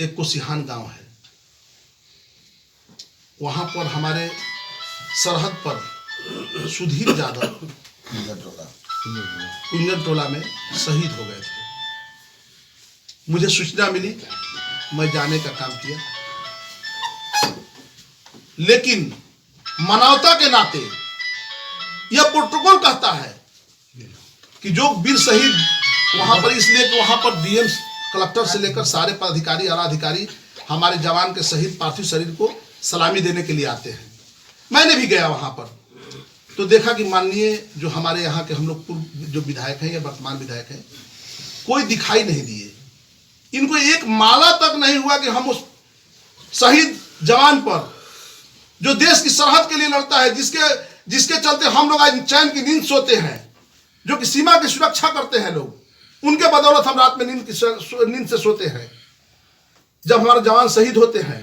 एक कोसिहान गांव है, वहां पर हमारे सरहद पर सुधीर यादव कुंजन टोला में शहीद हो गए थे। मुझे सूचना मिली, मैं जाने का काम किया, लेकिन मानवता के नाते यह प्रोटोकॉल कहता है कि जो वीर शहीद वहां पर, इसलिए कि वहां पर डीएम कलेक्टर से लेकर सारे पदाधिकारी आला अधिकारी हमारे जवान के शहीद पार्थिव शरीर को सलामी देने के लिए आते हैं। मैंने भी गया वहां पर, तो देखा कि माननीय जो हमारे यहाँ के हम लोग पूर्व जो विधायक हैं या वर्तमान विधायक हैं, कोई दिखाई नहीं दिए। इनको एक माला तक नहीं हुआ कि हम उस शहीद जवान पर जो देश की सरहद के लिए लड़ता है, जिसके चलते हम लोग आज चैन की नींद सोते हैं, जो कि सीमा की सुरक्षा करते हैं लोग, उनके बदौलत हम रात में नींद से सोते हैं। जब हमारे जवान शहीद होते हैं,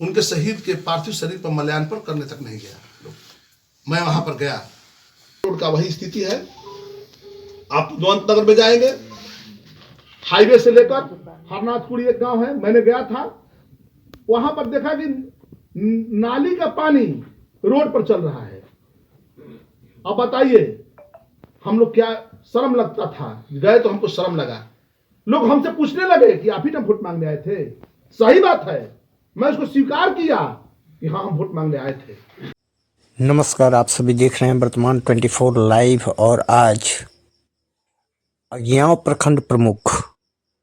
उनके शहीद के पार्थिव शरीर पर माल्यार्पण करने तक नहीं गया लोग। मैं वहां पर गया, रोड का वही स्थिति है। आप दुवंत नगर में जाएंगे, हाईवे से लेकर हरनाथपुरी एक गांव है, मैंने गया था, वहां पर देखा कि नाली का पानी रोड पर चल रहा है। अब बताइए, हम लोग क्या शर्म लगता था, गए तो हमको शर्म लगा। लोग हमसे पूछने लगे कि आप ही तो वोट मांगने आए थे। सही बात है, मैं उसको स्वीकार किया कि हाँ, हम वोट मांगने आए थे। नमस्कार, आप सभी देख रहे हैं वर्तमान 24 लाइव। और आज अगियाँव प्रखंड प्रमुख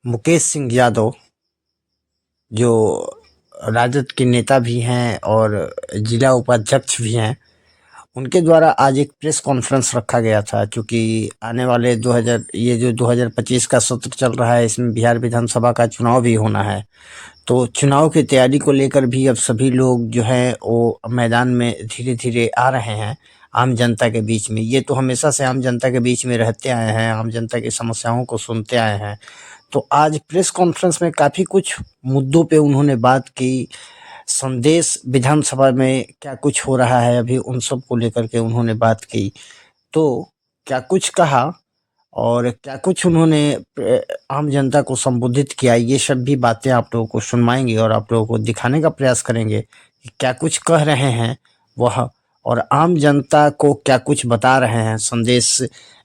मुकेश सिंह यादव, जो राजद के नेता भी हैं और जिला उपाध्यक्ष भी हैं, उनके द्वारा आज एक प्रेस कॉन्फ्रेंस रखा गया था। क्योंकि आने वाले 2025 का सत्र चल रहा है, इसमें बिहार विधानसभा का चुनाव भी होना है। तो चुनाव की तैयारी को लेकर भी अब सभी लोग जो हैं वो मैदान में धीरे धीरे आ रहे हैं आम जनता के बीच में। ये तो हमेशा से आम जनता के बीच में रहते आए हैं, आम जनता की समस्याओं को सुनते आए हैं। तो आज प्रेस कॉन्फ्रेंस में काफ़ी कुछ मुद्दों पे उन्होंने बात की। संदेश विधानसभा में क्या कुछ हो रहा है अभी, उन सब को लेकर के उन्होंने बात की। तो क्या कुछ कहा और क्या कुछ उन्होंने आम जनता को संबोधित किया, ये सब भी बातें आप लोगों को सुनवाएंगे और आप लोगों को दिखाने का प्रयास करेंगे कि क्या कुछ कह रहे हैं वह, और आम जनता को क्या कुछ बता रहे हैं। संदेश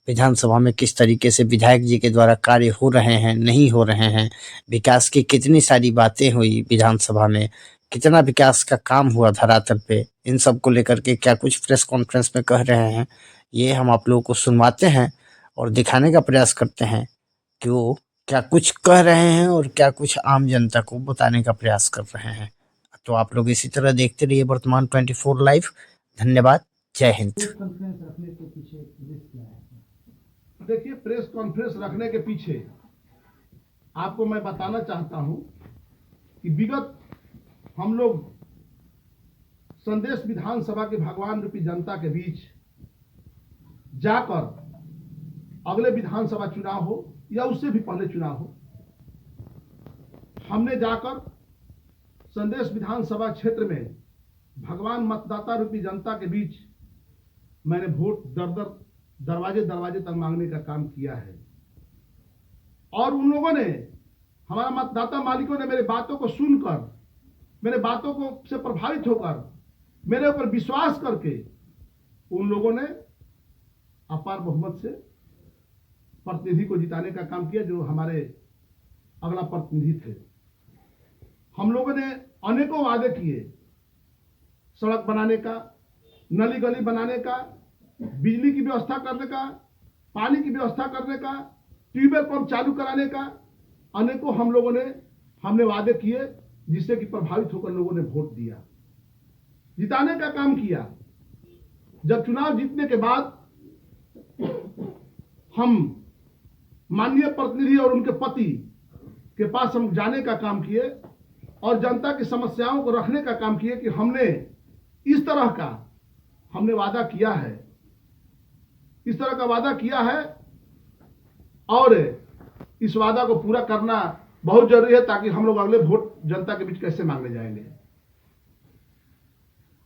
विधानसभा में किस तरीके से विधायक जी के द्वारा कार्य हो रहे हैं, नहीं हो रहे हैं, विकास की कितनी सारी बातें हुई विधानसभा में, कितना विकास का काम हुआ धरातल पे, इन सब को लेकर के क्या कुछ प्रेस कॉन्फ्रेंस में कह रहे हैं, ये हम आप लोगों को सुनवाते हैं और दिखाने का प्रयास करते हैं कि वो क्या कुछ कह रहे हैं और क्या कुछ आम जनता को बताने का प्रयास कर रहे हैं। तो आप लोग इसी तरह देखते रहिए वर्तमान 24 लाइव। धन्यवाद, जय हिंद। देखिए, प्रेस कॉन्फ्रेंस रखने के पीछे आपको मैं बताना चाहता हूं कि विगत हम लोग संदेश विधानसभा के भगवान रूपी जनता के बीच जाकर, अगले विधानसभा चुनाव हो या उससे भी पहले चुनाव हो, हमने जाकर संदेश विधानसभा क्षेत्र में भगवान मतदाता रूपी जनता के बीच मैंने वोट दरवाजे दरवाजे तक मांगने का काम किया है। और उन लोगों ने, हमारा मतदाता मालिकों ने मेरे बातों को सुनकर, मेरे बातों को से प्रभावित होकर, मेरे ऊपर विश्वास करके उन लोगों ने अपार बहुमत से प्रतिनिधि को जिताने का काम किया, जो हमारे अगला प्रतिनिधि थे। हम लोगों ने अनेकों वादे किए, सड़क बनाने का, नली गली बनाने का, बिजली की व्यवस्था करने का, पानी की व्यवस्था करने का, ट्यूबवेल पंप चालू कराने का, अनेकों हमने वादे किए, जिससे कि प्रभावित होकर लोगों ने वोट दिया, जिताने का काम किया। जब चुनाव जीतने के बाद हम माननीय प्रतिनिधि और उनके पति के पास हम जाने का काम किए और जनता की समस्याओं को रखने का काम किए कि हमने इस तरह का वादा किया है, इस तरह का वादा किया है और इस वादा को पूरा करना बहुत जरूरी है, ताकि हम लोग अगले वोट जनता के बीच कैसे मांगने जाएंगे।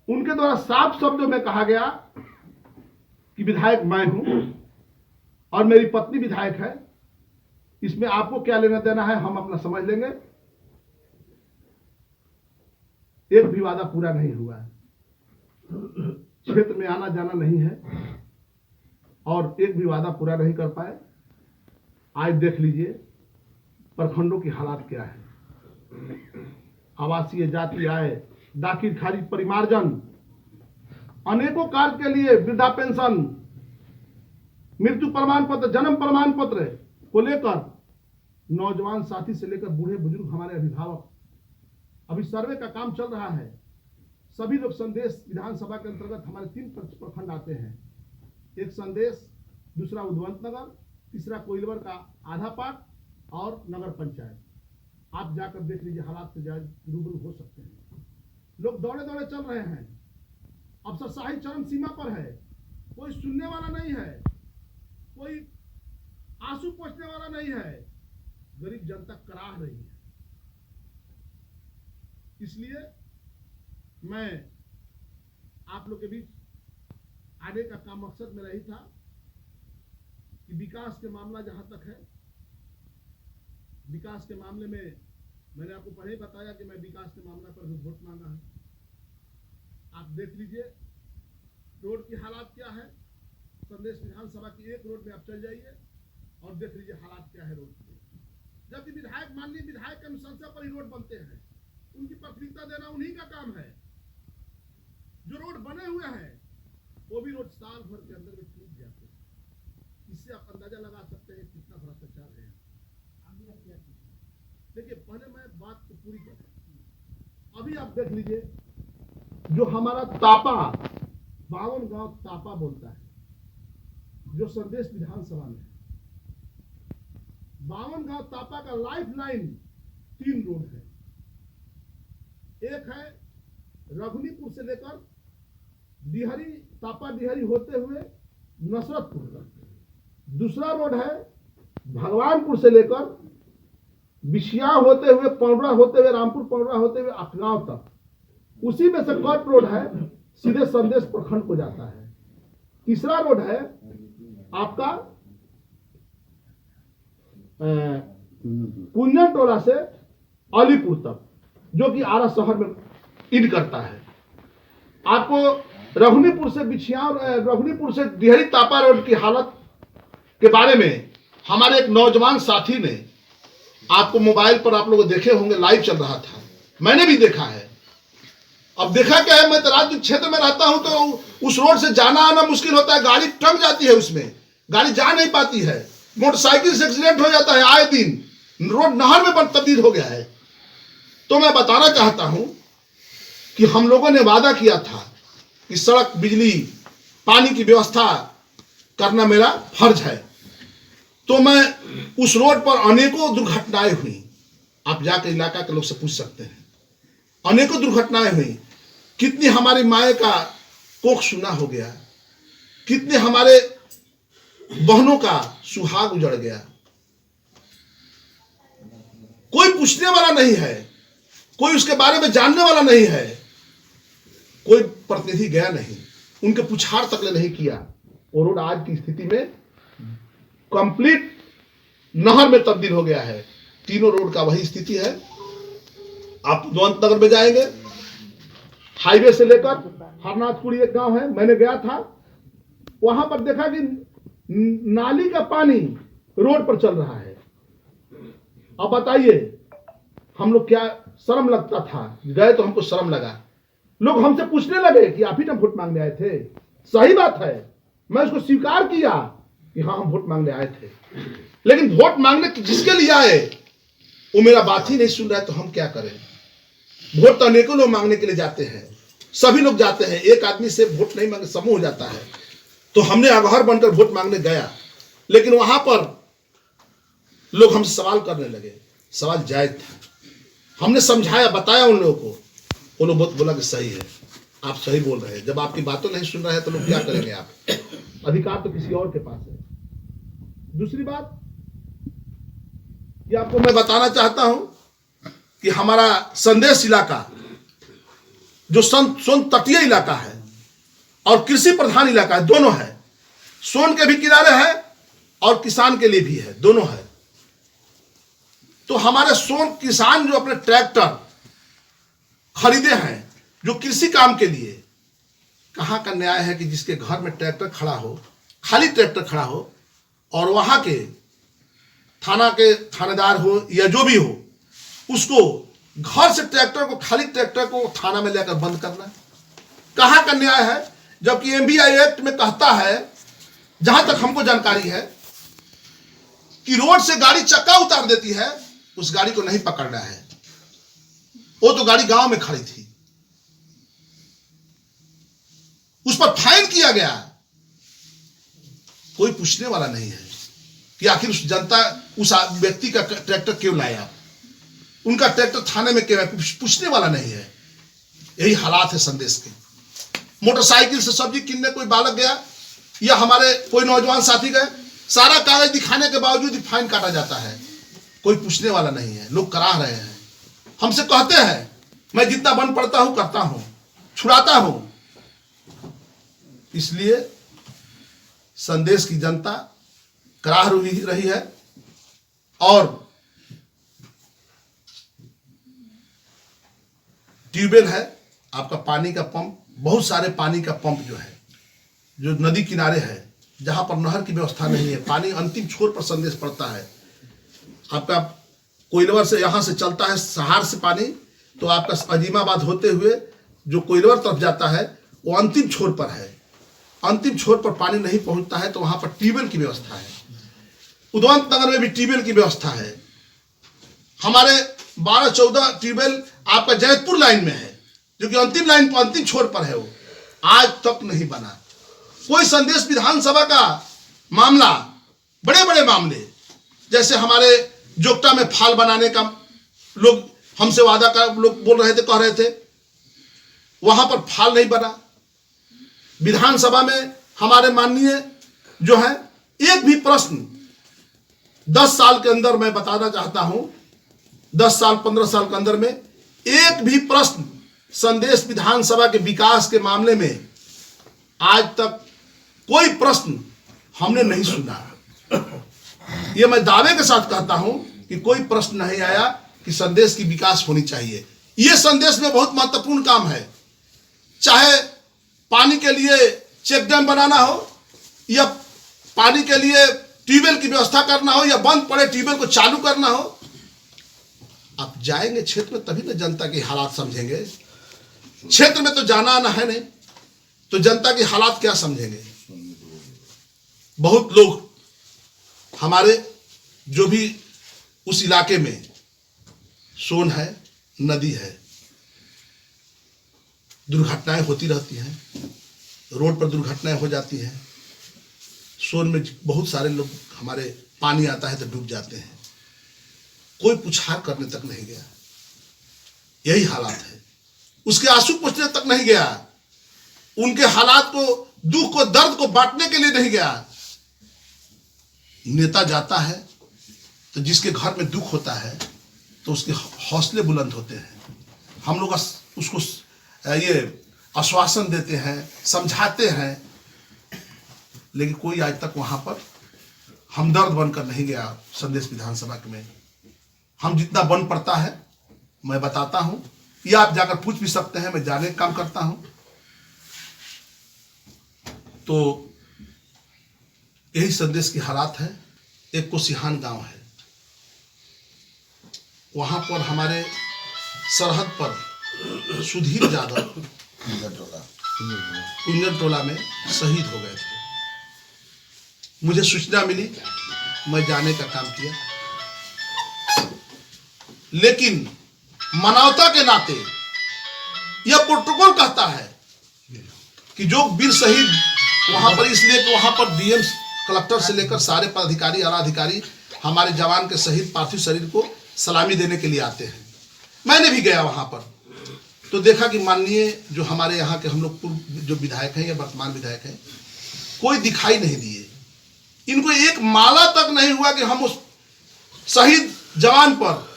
उनके द्वारा साफ शब्दों में कहा गया कि विधायक मैं हूं और मेरी पत्नी विधायक है, इसमें आपको क्या लेना देना है हम अपना समझ लेंगे। एक भी वादा पूरा नहीं हुआ है, क्षेत्र में आना जाना नहीं है और एक भी वादा पूरा नहीं कर पाए। आज देख लीजिए प्रखंडों की हालात क्या है। आवासीय जाति आय, दाखिल खारिज परिमार्जन, अनेकों कार्य के लिए वृद्धा पेंशन, मृत्यु प्रमाण पत्र, जन्म प्रमाण पत्र को लेकर नौजवान साथी से लेकर बूढ़े बुजुर्ग हमारे अभिभावक, अभी सर्वे का काम चल रहा है। सभी लोग संदेश विधानसभा के अंतर्गत हमारे 3 प्रखंड आते हैं। एक संदेश, दूसरा उद्वंत नगर, तीसरा कोइलवर का आधा पाट और नगर पंचायत। आप जाकर देख लीजिए, हालात से रूबरू हो सकते हैं। लोग दौड़े दौड़े चल रहे हैं, अफसरशाही चरम सीमा पर है, कोई सुनने वाला नहीं है, कोई आंसू पोंछने वाला नहीं है, गरीब जनता कराह रही है। इसलिए मैं आप लोग के बीच आने का काम मकसद मेरा यही था कि विकास के मामला जहां तक है, विकास के मामले में मैंने आपको पहले ही बताया कि मैं विकास के मामला पर भी वोट मांगा है। आप देख लीजिए रोड की हालात क्या है। संदेश विधानसभा की एक रोड में आप चल जाइए और देख लीजिए हालात क्या है रोड के। जबकि विधायक, माननीय विधायक के अनुशंसा पर ही रोड बनते हैं, उनकी प्राथमिकता देना उन्हीं का काम है। जो रोड बने हुए हैं वो भी रोड साल भर के अंदर में टूट जाते हैं। इससे आप अंदाजा लगा सकते हैं कितना भ्रष्टाचार है। देखिए पहले मैं बात को पूरी करूं। अभी आप देख लीजिए जो हमारा तापा, 52 गांव तापा बोलता है, जो संदेश विधानसभा में है, 52 गांव तापा का लाइफ लाइन 3 रोड है। एक है रघुनीपुर से लेकर डिहरी, तापा डिहरी होते हुए नसरतपुर तक। दूसरा रोड है भगवानपुर से लेकर बिशिया होते हुए, पौड़ा होते हुए, रामपुर पौड़ा होते हुए अखगांव तक। उसी में से कट रोड है सीधे संदेश प्रखंड को जाता है। तीसरा रोड है आपका कुंजन टोला से अलीपुर तक, जो कि आरा शहर में इंड करता है। आपको रघुनीपुर से बिछिया, रघुनीपुर से डिहरी तापा रोड की हालत के बारे में हमारे एक नौजवान साथी ने, आपको मोबाइल पर आप लोग देखे होंगे, लाइव चल रहा था, मैंने भी देखा है। अब देखा क्या है, मैं तो राज्य क्षेत्र में रहता हूं तो उस रोड से जाना आना मुश्किल होता है, गाड़ी टंग जाती है, उसमें गाड़ी जा नहीं पाती है, मोटरसाइकिल से एक्सीडेंट हो जाता है आए दिन, रोड नहर में तब्दील हो गया है। तो मैं बताना चाहता हूं कि हम लोगों ने वादा किया था कि सड़क, बिजली, पानी की व्यवस्था करना मेरा फर्ज है। तो मैं उस रोड पर अनेकों दुर्घटनाएं हुई, आप जाकर इलाका के लोग से पूछ सकते हैं, अनेकों दुर्घटनाएं हुई। कितनी हमारी माए का कोख सूना हो गया, कितने हमारे बहनों का सुहाग उजड़ गया। कोई पूछने वाला नहीं है, कोई उसके बारे में जानने वाला नहीं है, कोई प्रतिनिधि गया नहीं, उनके पुछाड़ तक ले नहीं किया। वो रोड आज की स्थिति में कंप्लीट नहर में तब्दील हो गया है। तीनों रोड का वही स्थिति है। आप उद्वंत नगर में जाएंगे, हाईवे से लेकर हरनाथपुरी एक गांव है, मैंने गया था, वहां पर देखा कि नाली का पानी रोड पर चल रहा है। अब बताइए हम लोग, क्या शर्म लगता था, गए तो हमको शर्म लगा। लोग हमसे पूछने लगे कि आप ही ना वोट मांगने आए थे। सही बात है, मैं उसको स्वीकार किया कि हाँ हम वोट मांगने आए थे, लेकिन वोट मांगने जिसके लिए आए वो मेरा बात ही नहीं सुन रहा है, तो हम क्या करें। वोट तो अनेकों लोग मांगने के लिए जाते हैं, सभी लोग जाते हैं, एक आदमी से वोट नहीं मांगे समूह हो जाता है। तो हमने अगहर बनकर वोट मांगने गया, लेकिन वहां पर लोग हमसे सवाल करने लगे। सवाल जायज था, हमने समझाया, बताया उन लोगों को, वो लोग बोला कि सही है, आप सही बोल रहे हैं। जब आपकी बातों नहीं सुन रहे हैं तो लोग क्या करेंगे। आप अधिकार तो किसी और के पास है। दूसरी बात कि आपको मैं बताना चाहता हूं कि हमारा संदेश इलाका जो सोन तटीय इलाका है और कृषि प्रधान इलाका है, दोनों है। सोन के भी किनारे है और किसान के लिए भी है, दोनों है। तो हमारे सोन किसान जो अपने ट्रैक्टर खरीदे हैं जो कृषि काम के लिए, कहाँ का न्याय है कि जिसके घर में ट्रैक्टर खड़ा हो, खाली ट्रैक्टर खड़ा हो, और वहां के थाना के थानेदार हो या जो भी हो, उसको घर से ट्रैक्टर को, खाली ट्रैक्टर को थाना में लेकर बंद करना, कहाँ का न्याय है? जबकि एमबीआई एक्ट में कहता है, जहां तक हमको जानकारी है, कि रोड से गाड़ी चक्का उतार देती है, उस गाड़ी को नहीं पकड़ना है। वो तो गाड़ी गांव में खड़ी थी, उस पर फाइन किया गया, कोई पूछने वाला नहीं है कि आखिर उस जनता उस व्यक्ति का ट्रैक्टर क्यों लाया, उनका ट्रैक्टर थाने में क्यों, पूछने वाला नहीं है। यही हालात है संदेश के। मोटरसाइकिल से सब्जी किनने कोई बालक गया या हमारे कोई नौजवान साथी गए, सारा कागज दिखाने के बावजूद फाइन काटा जाता है, कोई पूछने वाला नहीं है। लोग करा रहे हैं, हमसे कहते हैं मैं जितना बन पड़ता हूं करता हूं, छुड़ाता हूं। इसलिए संदेश की जनता कराह रही है, और ट्यूबवेल है, आपका पानी का पंप, बहुत सारे पानी का पंप जो है, जो नदी किनारे है, जहां पर नहर की व्यवस्था नहीं है, पानी अंतिम छोर पर संदेश पड़ता है। आपका कोइलवर से यहां से चलता है सहार से पानी, तो आपका अजीमाबाद होते हुए जो कोइलवर तरफ जाता है वो अंतिम छोर पर है। अंतिम छोर पर पानी नहीं पहुंचता है तो वहां पर ट्यूबवेल की व्यवस्था है। उदवंत नगर में भी ट्यूबवेल की व्यवस्था है। हमारे 12-14 ट्यूबवेल आपका जैतपुर लाइन में है, जो कि अंतिम लाइन पर, अंतिम छोर पर है, वो आज तक नहीं बना। कोई संदेश विधानसभा का मामला, बड़े बड़े मामले, जैसे हमारे जोगटा में फाल बनाने का लोग हमसे वादा कर, लोग बोल रहे थे, कह रहे थे, वहां पर फाल नहीं बना। विधानसभा में हमारे माननीय जो है, एक भी प्रश्न 10 साल के अंदर, मैं बताना चाहता हूं, 10 साल 15 साल के अंदर में एक भी प्रश्न संदेश विधानसभा के विकास के मामले में आज तक कोई प्रश्न हमने नहीं सुना। ये मैं दावे के साथ कहता हूं कि कोई प्रश्न नहीं आया कि संदेश की विकास होनी चाहिए। ये संदेश में बहुत महत्वपूर्ण काम है, चाहे पानी के लिए चेक डैम बनाना हो, या पानी के लिए ट्यूबवेल की व्यवस्था करना हो, या बंद पड़े ट्यूबवेल को चालू करना हो। आप जाएंगे क्षेत्र में तभी ना जनता के हालात समझेंगे। क्षेत्र में तो जाना आना है नहीं, तो जनता के हालात क्या समझेंगे। बहुत लोग हमारे जो भी उस इलाके में सोन है, नदी है, दुर्घटनाएं होती रहती हैं, रोड पर दुर्घटनाएं हो जाती हैं। सोन में बहुत सारे लोग हमारे, पानी आता है तो डूब जाते हैं, कोई पुछार करने तक नहीं गया। यही हालात है, उसके आंसू पोंछने तक नहीं गया, उनके हालात को, दुख को, दर्द को बांटने के लिए नहीं गया। नेता जाता है तो जिसके घर में दुख होता है तो उसके हौसले बुलंद होते हैं। हम लोग उसको ये आश्वासन देते हैं, समझाते हैं, लेकिन कोई आज तक वहां पर हमदर्द बनकर नहीं गया। संदेश विधानसभा में हम जितना बन पड़ता है मैं बताता हूं, या आप जाकर पूछ भी सकते हैं, मैं जाने का काम करता हूं। तो यही संदेश की हालात है। एक कोसिहान गांव है, वहां पर हमारे सरहद पर सुधीर यादव कुंजन टोला में शहीद हो गए थे। मुझे सूचना मिली, मैं जाने का काम किया, लेकिन मानवता के नाते यह प्रोटोकॉल कहता है कि जो वीर शहीद वहां पर, इसलिए कि वहां पर डीएम, कलेक्टर से लेकर सारे पदाधिकारी, आला अधिकारी हमारे जवान के शहीद पार्थिव शरीर को सलामी देने के लिए आते हैं। मैंने भी गया वहां पर, तो देखा कि माननीय जो हमारे यहाँ के हम लोग पूर्व जो विधायक हैं या वर्तमान विधायक हैं, कोई दिखाई नहीं दिए। इनको एक माला तक नहीं हुआ कि हम उस शहीद जवान पर,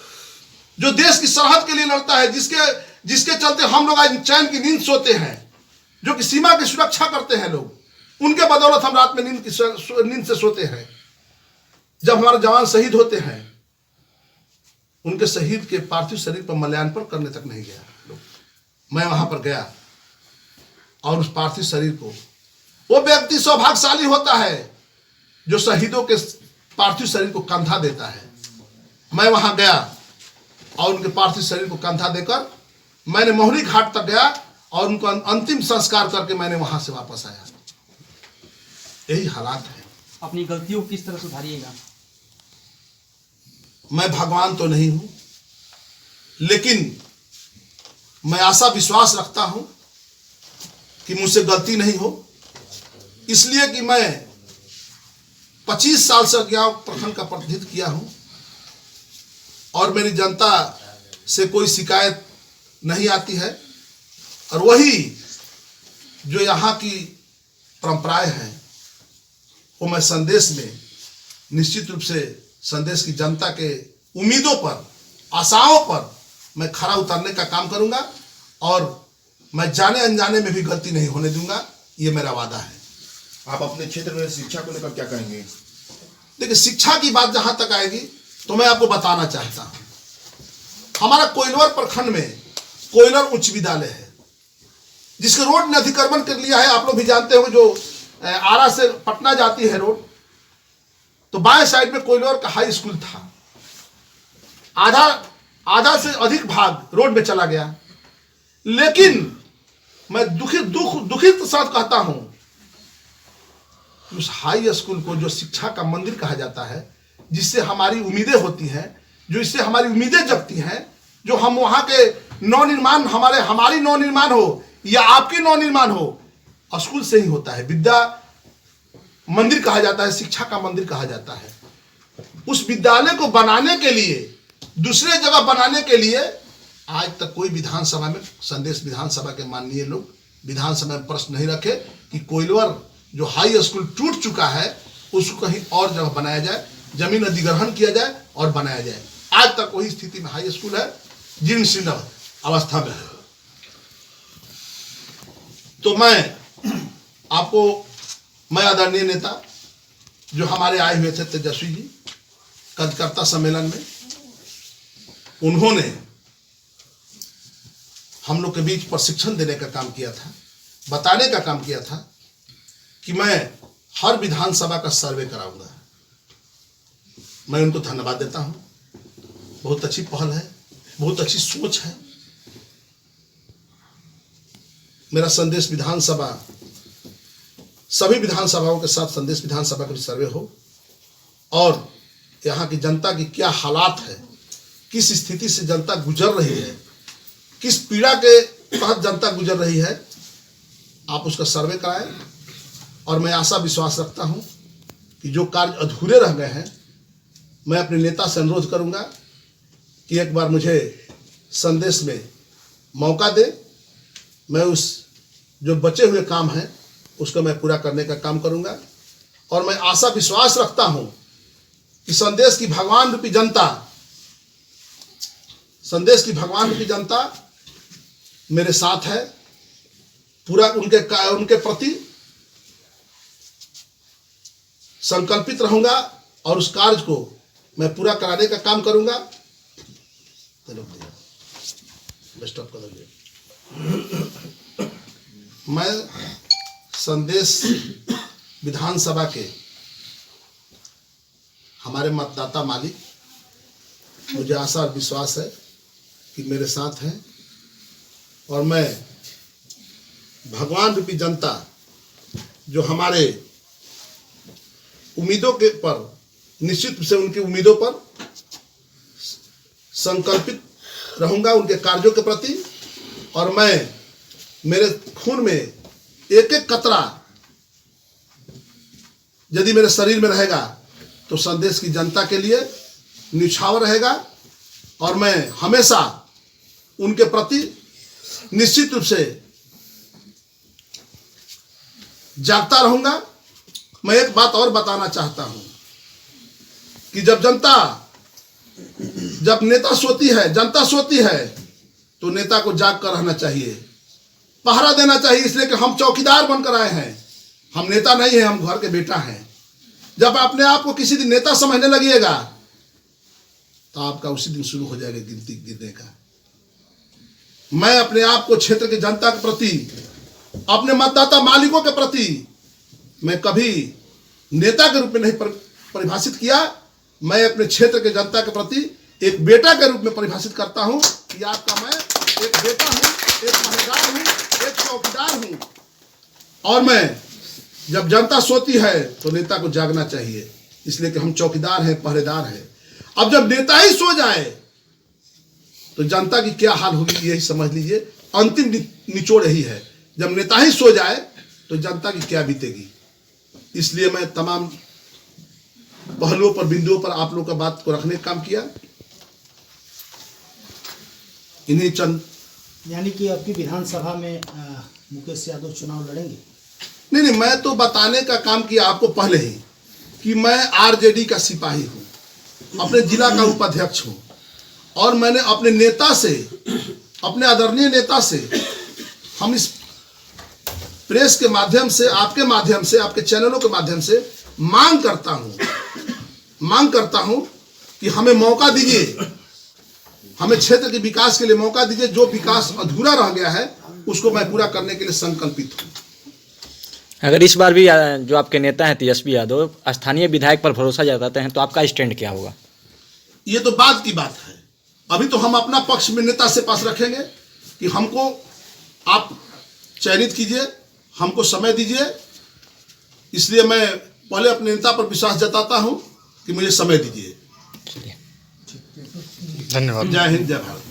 जो देश की सरहद के लिए लड़ता है, जिसके चलते हम लोग आज चैन की नींद सोते हैं, जो कि सीमा की सुरक्षा करते हैं लोग, उनके बदौलत हम रात में नींद से सोते हैं। जब हमारे जवान शहीद होते हैं उनके शहीद के पार्थिव शरीर पर माल्यार्पण करने तक नहीं गया लोग। मैं वहां पर गया और उस पार्थिव शरीर को, वो व्यक्ति सौभाग्यशाली होता है जो शहीदों के पार्थिव शरीर को कंधा देता है। मैं वहां गया और उनके पार्थिव शरीर को कंधा देकर मैंने मोहरी घाट तक गया और उनको अंतिम संस्कार करके मैंने वहां से वापस आया। यही हालात है। अपनी गलतियों को किस तरह सुधारिएगा? मैं भगवान तो नहीं हूं, लेकिन मैं आशा विश्वास रखता हूं कि मुझसे गलती नहीं हो, इसलिए कि मैं 25 साल से अज्ञात प्रखंड का प्रतिनिधित्व किया हूं और मेरी जनता से कोई शिकायत नहीं आती है। और वही जो यहाँ की परंपराएं हैं वो मैं संदेश में निश्चित रूप से संदेश की जनता के उम्मीदों पर, आशाओं पर मैं खरा उतरने का काम करूंगा और मैं जाने अनजाने में भी गलती नहीं होने दूंगा, ये मेरा वादा है। आप अपने क्षेत्र में शिक्षा को लेकर क्या कहेंगे? देखिए, शिक्षा की बात जहां तक आएगी तो मैं आपको बताना चाहता हूं, हमारा कोइलवर प्रखंड में कोइलवर उच्च विद्यालय है जिसके रोड ने अतिक्रमण कर लिया है। आप लोग भी जानते होंगे, जो आरा से पटना जाती है रोड, तो बाएं साइड में कोइलवर का हाई स्कूल था। आधा से अधिक भाग रोड में चला गया। लेकिन मैं दुखित के साथ कहता हूं, उस हाई स्कूल को जो शिक्षा का मंदिर कहा जाता है, जिससे हमारी उम्मीदें होती हैं, जो इससे हमारी उम्मीदें जगती हैं, जो हम वहां के नवनिर्माण, हमारी नवनिर्माण हो या आपकी नवनिर्माण हो, स्कूल से ही होता है। विद्या मंदिर कहा जाता है, शिक्षा का मंदिर कहा जाता है। उस विद्यालय को बनाने के लिए, दूसरे जगह बनाने के लिए आज तक कोई विधानसभा में, संदेश विधानसभा के माननीय लोग विधानसभा में प्रश्न नहीं रखे कि कोइलवर जो हाई स्कूल टूट चुका है उसको कहीं और जगह बनाया जाए, जमीन अधिग्रहण किया जाए और बनाया जाए। आज तक वही स्थिति में हाई स्कूल है, जीर्ण शीर्ण अवस्था में है। तो मैं आदरणीय नेता जो हमारे आए हुए थे तेजस्वी जी कार्यकर्ता सम्मेलन में, उन्होंने हम लोग के बीच प्रशिक्षण देने का काम किया था, बताने का काम किया था कि मैं हर विधानसभा का सर्वे कराऊंगा। मैं उनको धन्यवाद देता हूं। बहुत अच्छी पहल है, बहुत अच्छी सोच है। मेरा संदेश विधानसभा, सभी विधानसभाओं के साथ संदेश विधानसभा का भी सर्वे हो और यहाँ की जनता की क्या हालात है, किस स्थिति से जनता गुजर रही है, किस पीड़ा के तहत जनता गुजर रही है, आप उसका सर्वे कराएं। और मैं आशा विश्वास रखता हूं कि जो कार्य अधूरे रह गए हैं, मैं अपने नेता से अनुरोध करूंगा कि एक बार मुझे संदेश में मौका दे। मैं उस जो बचे हुए काम हैं उसको मैं पूरा करने का काम करूंगा। और मैं आशा विश्वास रखता हूं कि संदेश की भगवान रूपी जनता मेरे साथ है। पूरा उनके प्रति संकल्पित रहूंगा और उस कार्य को मैं पूरा कराने का काम करूंगा। मैं संदेश विधानसभा के हमारे मतदाता मालिक, मुझे आशा और विश्वास है कि मेरे साथ हैं और मैं भगवान रूपी जनता जो हमारे उम्मीदों के पर, निश्चित रूप से उनकी उम्मीदों पर संकल्पित रहूंगा उनके कार्यों के प्रति। और मैं मेरे खून में एक एक कतरा यदि मेरे शरीर में रहेगा तो संदेश की जनता के लिए निछावर रहेगा और मैं हमेशा उनके प्रति निश्चित रूप से जागता रहूंगा। मैं एक बात और बताना चाहता हूं कि जब नेता सोती है, जनता सोती है, तो नेता को जाग कर रहना चाहिए, पहरा देना चाहिए। इसलिए कि हम चौकीदार बनकर आए हैं, हम नेता नहीं हैं, हम घर के बेटा हैं। जब अपने आप को किसी दिन नेता समझने लगिएगा तो आपका उसी दिन शुरू हो जाएगा गिनती गिरने का। मैं अपने आप को क्षेत्र की जनता के प्रति, अपने मतदाता मालिकों के प्रति मैं कभी नेता के रूप में नहीं परिभाषित किया। मैं अपने क्षेत्र के जनता के प्रति एक बेटा के रूप में परिभाषित करता हूं कि आपका मैं एक बेटा हूं, एक पहरेदार हूं, एक चौकीदार हूं। और मैं जब जनता सोती है तो नेता को जागना चाहिए, इसलिए कि हम चौकीदार हैं, पहरेदार हैं। अब जब नेता ही सो जाए तो जनता की क्या हाल होगी, यही समझ लीजिए। अंतिम निचोड़ यही है, जब नेता ही सो जाए तो जनता की क्या बीतेगी। इसलिए मैं तमाम पहलुओं पर, बिंदुओं पर आप लोगों का बात को रखने का काम किया। इन्हीं चंद, यानी कि आपकी विधानसभा में मुकेश यादव चुनाव लड़ेंगे? नहीं, मैं तो बताने का काम किया आपको पहले ही कि मैं आरजेडी का सिपाही हूं, अपने जिला का उपाध्यक्ष हूं, और मैंने अपने नेता से, अपने आदरणीय नेता से, हम इस प्रेस के माध्यम से, आपके माध्यम से, आपके चैनलों के माध्यम से मांग करता हूं कि हमें मौका दीजिए, हमें क्षेत्र के विकास के लिए मौका दीजिए। जो विकास अधूरा रह गया है उसको मैं पूरा करने के लिए संकल्पित हूं। अगर इस बार भी जो आपके नेता हैं तेजस्वी यादव स्थानीय विधायक पर भरोसा जताते हैं तो आपका स्टैंड क्या होगा? ये तो बाद की बात है। अभी तो हम अपना पक्ष में नेता से पास रखेंगे कि हमको आप चयनित कीजिए, हमको समय दीजिए। इसलिए मैं पहले अपने नेता पर विश्वास जताता हूं कि मुझे समय दीजिए। धन्यवाद। जय हिंद, जय भारत।